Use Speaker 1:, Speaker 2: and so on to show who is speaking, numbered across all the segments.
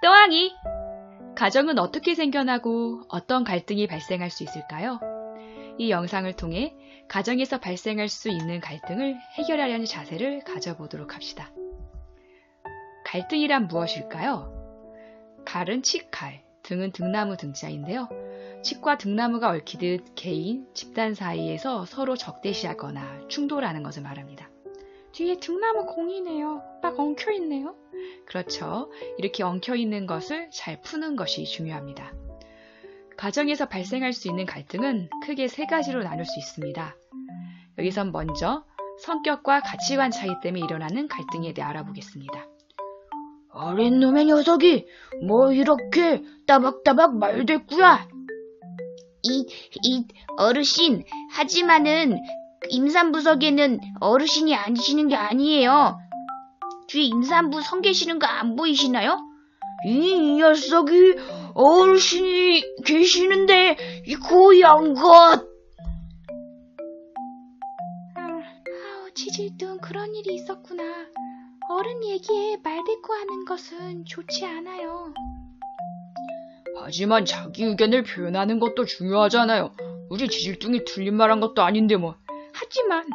Speaker 1: 또항이! 가정은 어떻게 생겨나고 어떤 갈등이 발생할 수 있을까요? 이 영상을 통해 가정에서 발생할 수 있는 갈등을 해결하려는 자세를 가져보도록 합시다. 갈등이란 무엇일까요? 갈은 칡갈, 등은 등나무 등자인데요. 칡과 등나무가 얽히듯 개인, 집단 사이에서 서로 적대시하거나 충돌하는 것을 말합니다.
Speaker 2: 뒤에 등나무 공이네요. 막 엉켜있네요.
Speaker 1: 그렇죠. 이렇게 엉켜있는 것을 잘 푸는 것이 중요합니다. 가정에서 발생할 수 있는 갈등은 크게 세 가지로 나눌 수 있습니다. 여기선 먼저 성격과 가치관 차이 때문에 일어나는 갈등에 대해 알아보겠습니다.
Speaker 3: 어린놈의 녀석이 뭐 이렇게 따박따박 말대꾸야? 어르신, 하지만은 임산부석에는 어르신이 앉으시는 게 아니에요. 뒤에 임산부 서 계시는 거 안 보이시나요? 이 녀석이 어르신이 계시는데 이 고얀 것!
Speaker 2: 지질둥 그런 일이 있었구나. 어른 얘기에 말대꾸하는 것은 좋지 않아요.
Speaker 1: 하지만 자기 의견을 표현하는 것도 중요하잖아요. 우리 지질둥이 틀린 말한 것도 아닌데 뭐. 하지만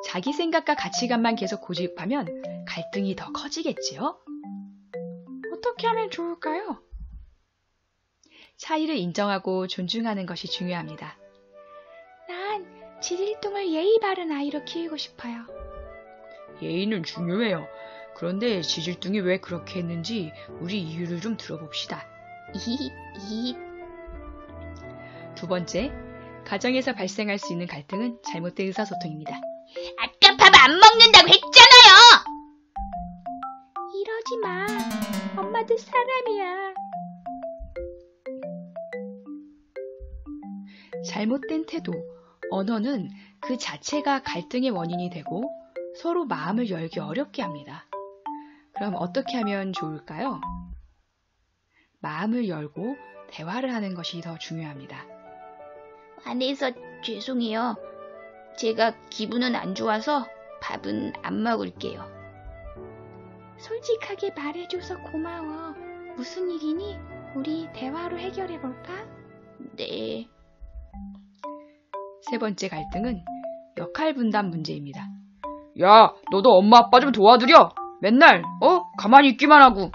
Speaker 1: 자기 생각과 가치관만 계속 고집하면 갈등이 더 커지겠지요?
Speaker 2: 어떻게 하면 좋을까요?
Speaker 1: 차이를 인정하고 존중하는 것이 중요합니다.
Speaker 2: 난 지질둥을 예의 바른 아이로 키우고 싶어요.
Speaker 1: 예의는 중요해요. 그런데 지질둥이 왜 그렇게 했는지 우리 이유를 좀 들어봅시다. 두 번째, 가정에서 발생할 수 있는 갈등은 잘못된 의사소통입니다.
Speaker 3: 아까 밥 안 먹는다고 했잖아요!
Speaker 2: 이러지 마. 엄마도 사람이야.
Speaker 1: 잘못된 태도, 언어는 그 자체가 갈등의 원인이 되고 서로 마음을 열기 어렵게 합니다. 그럼 어떻게 하면 좋을까요? 마음을 열고 대화를 하는 것이 더 중요합니다.
Speaker 3: 화내서 죄송해요. 제가 기분은 안 좋아서 밥은 안 먹을게요.
Speaker 2: 솔직하게 말해줘서 고마워. 무슨 일이니? 우리 대화로 해결해볼까?
Speaker 3: 네.
Speaker 1: 세 번째 갈등은 역할 분담 문제입니다. 야, 너도 엄마 아빠 좀 도와드려. 맨날 가만히 있기만 하고.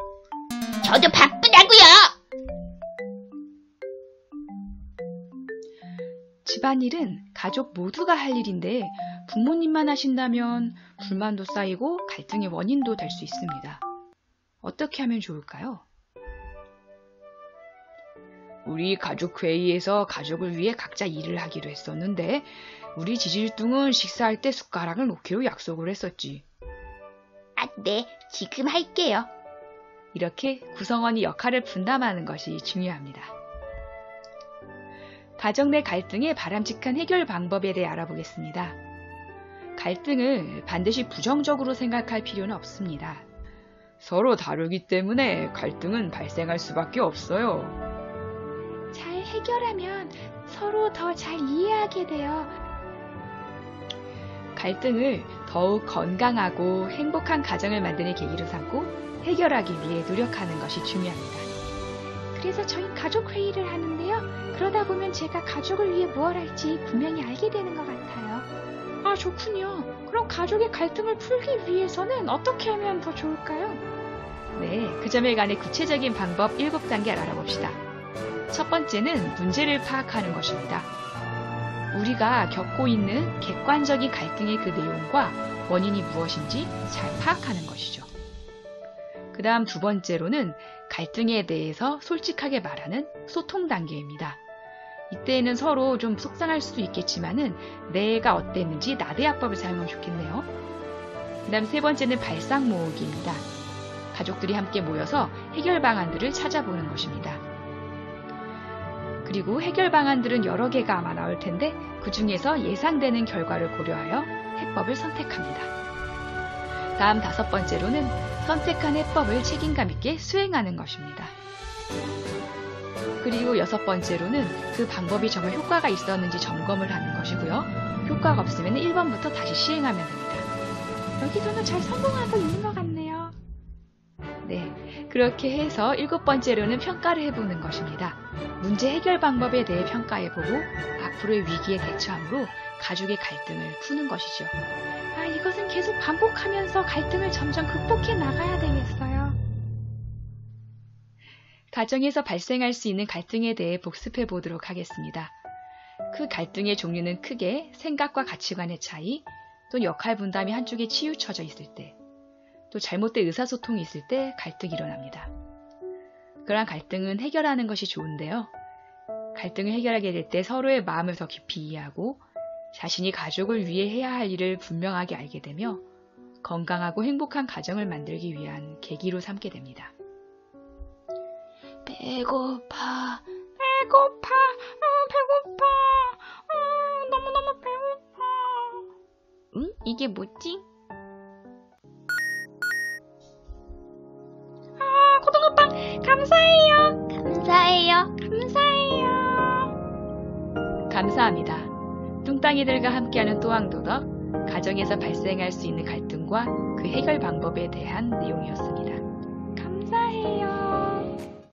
Speaker 3: 저도 바쁘다고요.
Speaker 1: 집안일은 가족 모두가 할 일인데 부모님만 하신다면 불만도 쌓이고 갈등의 원인도 될 수 있습니다. 어떻게 하면 좋을까요? 우리 가족 회의에서 가족을 위해 각자 일을 하기로 했었는데 우리 지질둥은 식사할 때 숟가락을 놓기로 약속을 했었지.
Speaker 3: 네, 지금 할게요.
Speaker 1: 이렇게 구성원이 역할을 분담하는 것이 중요합니다. 가정 내 갈등의 바람직한 해결 방법에 대해 알아보겠습니다. 갈등을 반드시 부정적으로 생각할 필요는 없습니다. 서로 다르기 때문에 갈등은 발생할 수밖에 없어요.
Speaker 2: 잘 해결하면 서로 더 잘 이해하게 돼요.
Speaker 1: 갈등을 더욱 건강하고 행복한 가정을 만드는 계기로 삼고 해결하기 위해 노력하는 것이 중요합니다.
Speaker 2: 그래서 저희 가족 회의를 하는데요. 그러다 보면 제가 가족을 위해 무엇 할지 분명히 알게 되는 것 같아요. 아, 좋군요. 그럼 가족의 갈등을 풀기 위해서는 어떻게 하면 더 좋을까요?
Speaker 1: 네, 그 점에 관해 구체적인 방법 7단계를 알아봅시다. 첫 번째는 문제를 파악하는 것입니다. 우리가 겪고 있는 객관적인 갈등의 그 내용과 원인이 무엇인지 잘 파악하는 것이죠. 그 다음 두 번째로는 갈등에 대해서 솔직하게 말하는 소통 단계입니다. 이때에는 서로 좀 속상할 수도 있겠지만은 내가 어땠는지 나대화법을 사용하면 좋겠네요. 그 다음 세 번째는 발상 모으기입니다. 가족들이 함께 모여서 해결 방안들을 찾아보는 것입니다. 그리고 해결 방안들은 여러 개가 아마 나올 텐데 그 중에서 예상되는 결과를 고려하여 해법을 선택합니다. 다음 다섯 번째로는 선택한 해법을 책임감 있게 수행하는 것입니다. 그리고 여섯 번째로는 그 방법이 정말 효과가 있었는지 점검을 하는 것이고요. 효과가 없으면 1번부터 다시 시행하면 됩니다.
Speaker 2: 여기서는 잘 성공하고 있는 것 같네요.
Speaker 1: 네, 그렇게 해서 7번째로는 평가를 해보는 것입니다. 문제 해결 방법에 대해 평가해보고 앞으로의 위기에 대처함으로 가족의 갈등을 푸는 것이죠.
Speaker 2: 아, 이것은 계속 반복하면서 갈등을 점점 극복해 나가야 되겠어요.
Speaker 1: 가정에서 발생할 수 있는 갈등에 대해 복습해 보도록 하겠습니다. 그 갈등의 종류는 크게 생각과 가치관의 차이, 또 역할 분담이 한쪽에 치우쳐져 있을 때, 또 잘못된 의사소통이 있을 때 갈등이 일어납니다. 그러한 갈등은 해결하는 것이 좋은데요. 갈등을 해결하게 될 때 서로의 마음을 더 깊이 이해하고 자신이 가족을 위해 해야 할 일을 분명하게 알게 되며 건강하고 행복한 가정을 만들기 위한 계기로 삼게 됩니다.
Speaker 3: 배고파.
Speaker 2: 배고파, 배고파, 너무너무 배고파.
Speaker 3: 응? 이게 뭐지?
Speaker 2: 고등어빵 감사해요.
Speaker 3: 감사해요.
Speaker 2: 감사해요.
Speaker 1: 감사합니다. 뚱땅이들과 함께하는 또왕도덕, 가정에서 발생할 수 있는 갈등과 그 해결 방법에 대한 내용이었습니다.
Speaker 2: 감사해요.